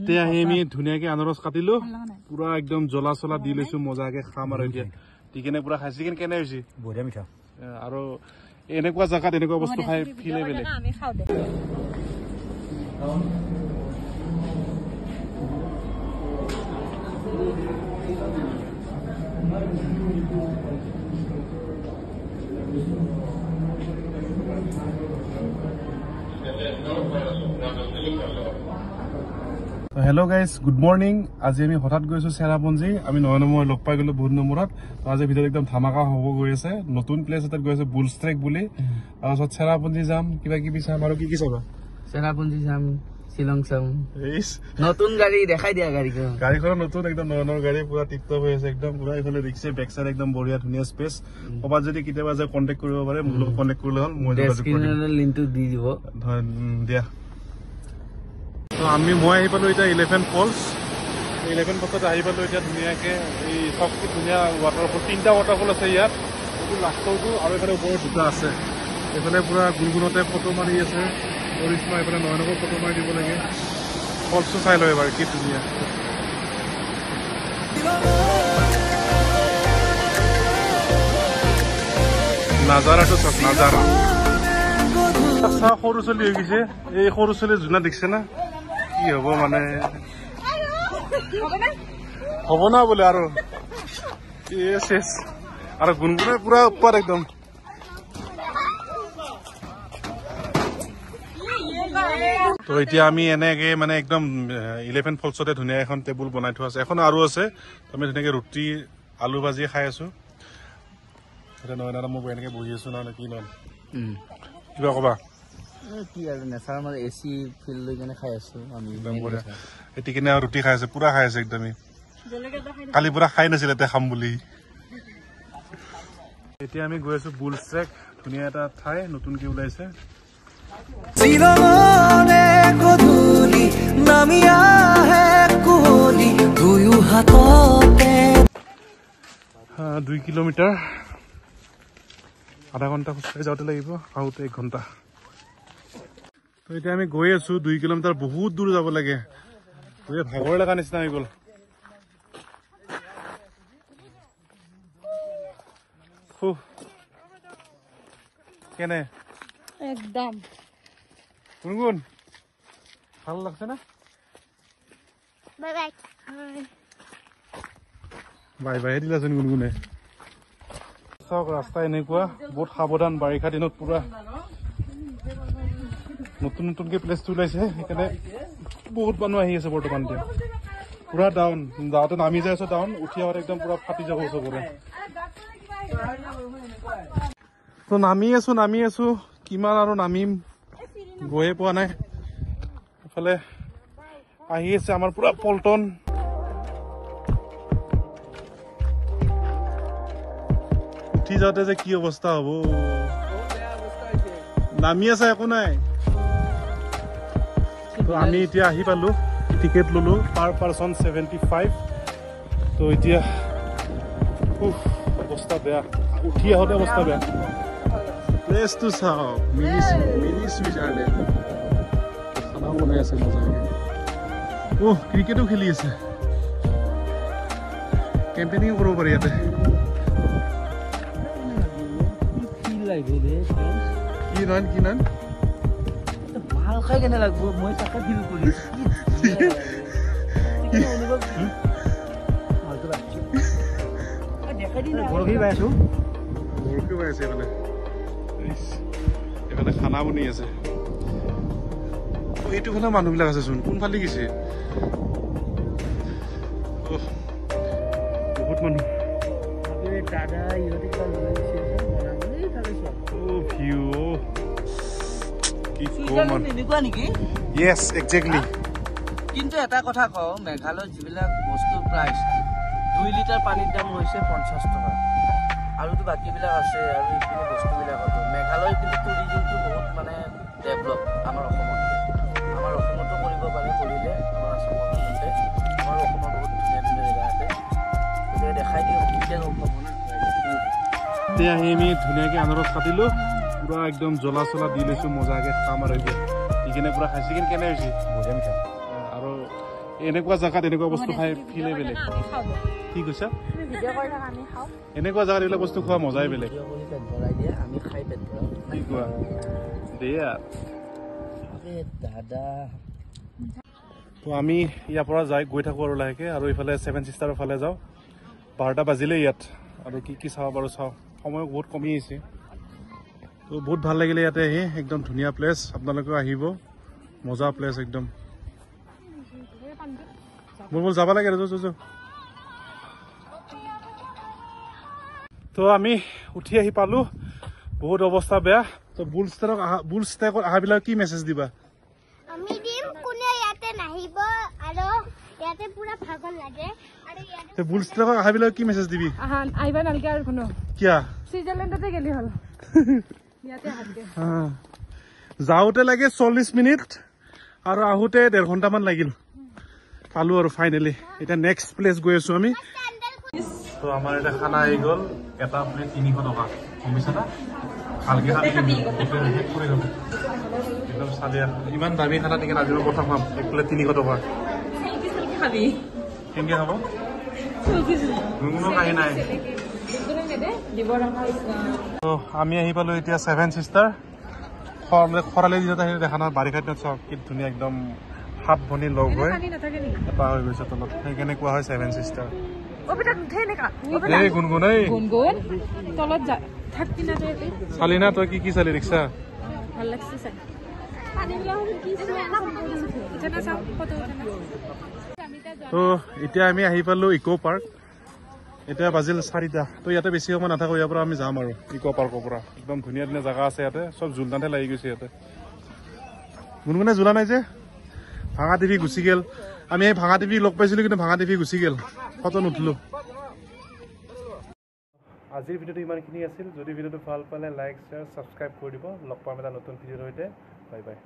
তে আহি আমি ধুনীয়াকে আনাৰস কাটিলো পুৰা একদম জ্বলা চলা দি লৈছো মজাকে খাম আৰু এতিয়া দি কেনে পুৰা খাইছি কেনে কেনে হৈছে বঢ়িয়া মিঠা আৰু এনেকুৱা জাগাত এনেকুৱা বস্তু খাই ফিলে বেলেগ আমি খাও দে হেল্ল' গাইজ গুড মৰ্নিং আজি আমি হঠাৎ গৈছো চেৰাপুঞ্জী আমি 9 নম্বৰ লগ পাই গলো বহুত নম্বৰত আজি ভিতৰত একদম ধামাকা হ'ব গৈ আছে নতুন প্লেচ এটাত গৈছে বুলছ ট্ৰেক বুলি তাৰপিছত চেৰাপুঞ্জী যাম কিবা কিবি চাম আৰু কি কি চাবা চেৰাপুঞ্জী চাম শিলং চাম নতুন গাড়ী দেখাই দিয়া গাড়ীখন নতুন একদম 9 নম্বৰ গাড়ী পুৰা টিপটপ হৈ আছে একদম পুৰা এইফালে ৰিক্সে বেক চাইড একদম বঢ়িয়া ধুনীয়া স্পেচ ক'ৰবাত যদি কেতিয়াবা যে কণ্টেক্ট কৰিব পাৰে মোৰ লগত কণ্টেক্ট কৰিলে হ'ল মই লিংকটো দি দিব দিয়া মই আহি পালো এতিয়া 11 ফলছ 11 ফলছত আহি পালো এতিয়া ধুনীয়াকে এই চবকে ধুনীয়া ৱাটাৰফল 3টা ৱাটাৰফল আছে ইয়াত এইটো লাষ্টৰটো আৰু এইফালে ওপৰত 2টা আছে এইফালে পুৰা গুণগুণতে ফটো মাৰি আছে কৰিশ্মা এইফালে 9 নম্বৰ ফটো মাৰি দিব লাগে ফলছটো চাই লয় এবাৰ কি ধুনীয়া নাজাৰাটো চব নাজাৰা সৰু ছোৱালী হৈ গৈছে এই সৰু ছোৱালী জোনা দেখিছে না কি হব মানে হব না বোলে আৰু আৰু গুণগুণে পুৰা ওপৰত একদম তো এতিয়া আমি এনেকে মানে একদম 11 ফলছতে ধুনীয়া এখন টেবুল বনাই থোৱা আছে এখন আৰু আছে আমি ধুনীয়াকে ৰুটি আলু ভাজি খাই আছো এটা নয়না মই এনেকে বহি আছো নহলে কি নহল কিবা কবা কি আৰু নেচাৰ মানে এচি ফিল লৈ কেনে খাই আছো আমি এটি কিনে ৰুটি খাই আছে পুৰা খাই আছে একদম কালি পুৰা খাই নাছিল এতিয়া খাম বুলি এতিয়া আমি গৈ আছো বুলছ ট্ৰেক ধুনীয়া এটা ঠাই নতুনকে ওলাইছে 2 কিলোমিটাৰ আধা ঘণ্টা খোজকাঢ়ি যাওঁতে লাগিব আহোঁতে 1 ঘণ্টা তো এতিয়া আমি গৈ আছো 2 কিলোমিটাৰ বহুত দূৰ যাব লাগে ভাগৰ লগা নিচিনা হৈ গ'ল কেনে একদম গুণগুণ ভাল লাগছে না বাই বাই বাই বাই দিলাচোন গুণগুণে চাওক ৰাস্তা এনেকুৱা বহুত সাৱধান বাৰিষা দিনত পুৰা নতুন নতুনকে প্লেচটো ওলাইছে সেইকাৰণে বহুত মানুহ আহি আছে বৰ্তমান এতিয়া পুৰা ডাউন যাওঁতে নামি যাই আছো ডাউন উঠি আহোঁতে একদম পুৰা ফাটি যাব চবৰে তো নামি আছো কিমান আৰু নামিম গৈয়ে পোৱা নাই এফালে আহি আছে আমাৰ পুৰা পল্টন উঠি যাওঁতে যে কি অৱস্থা হ'ব নামি আছে একো নাই তো আমি এতিয়া আহি পালো টিকেট ললো পাৰ পাৰ্চন 75 তো এতিয়া অৱস্থা বেয়া উঠি আহোঁতে অৱস্থা বেয়া প্লেচটো চাওক মিনি ছুইজাৰলেণ্ড খানাও বনাই আছে মজাকে ক্ৰিকেটো খেলি আছে কেম্পেইনিং কৰিব পাৰি ইয়াতে কি নয় ভাল খাই কেনে লাগব মই তাকে ফিল কৰি বৰফি পাই আছো এইফালে খানা বনি আছে এইটো ফালে মানুহবিলাক আছে চোন কোনফালে গৈছে বহুত মানুহ দাদা ইহঁতে এনেকুৱা নেকি Yes, exactly. কিন্তু এটা কথা কওঁ মেঘালয়ত যিবিলাক বস্তুৰ প্ৰাইচ 2 লিটাৰ পানীৰ দাম হৈছে 50 টকা আৰুতো বাকীবিলাক আছে আৰু এইখিনি বস্তুবিলাকতো মেঘালয় কিন্তু টুৰিজিমটো বহুত মানে ডেভেলপ আমাৰ অসমতো কৰিব পাৰে কৰিলে আমাৰ আসামৰ মতে আমাৰ অসমৰ বহুত ধুনীয়া ধুনীয়া জেগা আছে গতিকে দেখাই দিওঁ কেতিয়া গম পাব না এতিয়া আহি আমি ধুনীয়াকৈ আনাৰস কাটিলোঁ পুৰা একদম জ্বলা চলা দি লৈছোঁ মজাকৈ খাম আৰু এতিয়া দি কেনে পুৰা খাইছে কেনে হৈছে বঢ়িয়া মিঠা আৰু এনেকুৱা জাগাত এনেকুৱা বস্তু খাই ফিলে বেলেগ কি কৈছা এনেকুৱা জাগাত এইবিলাক বস্তু খোৱা মজাই বেলেগ কি কোৱা দিয়া দাদা তো আমি ইয়াৰ পৰা যাই গৈ থাকোঁ আৰু লাহেকৈ আৰু ইফালে 7 ছিষ্টাৰৰ ফালে যাওঁ 12টা বাজিলে ইয়াত আৰু কি কি চাওঁ বাৰু চাওঁ সময় বহুত কমি আহিছে তো বহুত ভাল লাগিলে ইয়াতে আহি একদম ধুনীয়া প্লেচ আপোনালোকেও আহিব মজা প্লেচ একদম মোৰ যাব লাগে তো আমি উঠি আহি পালোঁ বহুত অৱস্থা বেয়া তো বুল ষ্টেকত অহাবিলাক কি মেছেজ দিবা আমি দিম কোনে ইয়াতে নাহিব আৰু ইয়াতে পুৰা ভাগৰ লাগে আৰু ইয়াতে বুল ষ্টেকত অহাবিলাক কি মেছেজ দিবি আহিবা নালগে আৰু কোনো কিয়া সুইজাৰলেণ্ডতে গেলি হল ইয়াতে হাতকে যাওঁতে লাগে 40 মিনিট আৰু আহোঁতে 1.5 ঘণ্টামান লাগিল পালোঁ আৰু ফাইনেলি এতিয়া নেক্সট প্লেচ গৈ আছোঁ আমি তো আমাৰ এটা খানা আহি গ'ল এটা প্লেট 300 টকা কমিছে না ভালকে একদম চালিয়া ইমান দামী খানা নেকি আজি মই প্ৰথম খাম এক প্লেট 300 টকা কেনেকৈ খাব কোনো কাহি নাই তো আমি আহি পালোঁ এতিয়া 7 ছিষ্টাৰ খৰালি দিনত আহিলে দেখা নাই বাৰিষা দিনত চাওক কি ধুনীয়া একদম 7 ভনী লগ হৈ এটা হৈ গৈছে তলত সেইকাৰণে কোৱা হয় 7 ছিষ্টাৰ গুণগুণ চালি না তই কি চালি ৰিক্সা তো এতিয়া আমি আহি পালোঁ ইক' পাৰ্ক এতিয়া বাজিল 4টা তো ইয়াতে বেছি সময় নাথাকোঁ ইয়াৰ পৰা আমি যাম আৰু ইক' পাৰ্কৰ পৰা একদম ধুনীয়া ধুনীয়া জেগা আছে ইয়াতে চব জোলনাতে লাগি গৈছে ইয়াতে গুণগুণে জোলা নাই যে ভাঙা টিভি গুচি গ'ল আমি এই ভাঙা টিভি লগ পাইছিলোঁ কিন্তু ভাঙা টিভি গুচি গ'ল ফটো নুঠিলোঁ আজিৰ ভিডিঅ'টো ইমানখিনি আছিল যদি ভিডিঅ'টো ভাল পালে লাইক শ্বেয়াৰ ছাবস্ক্ৰাইব কৰি দিব লগ পাম এটা নতুন ভিডিঅ'ৰ সৈতে বাই বাই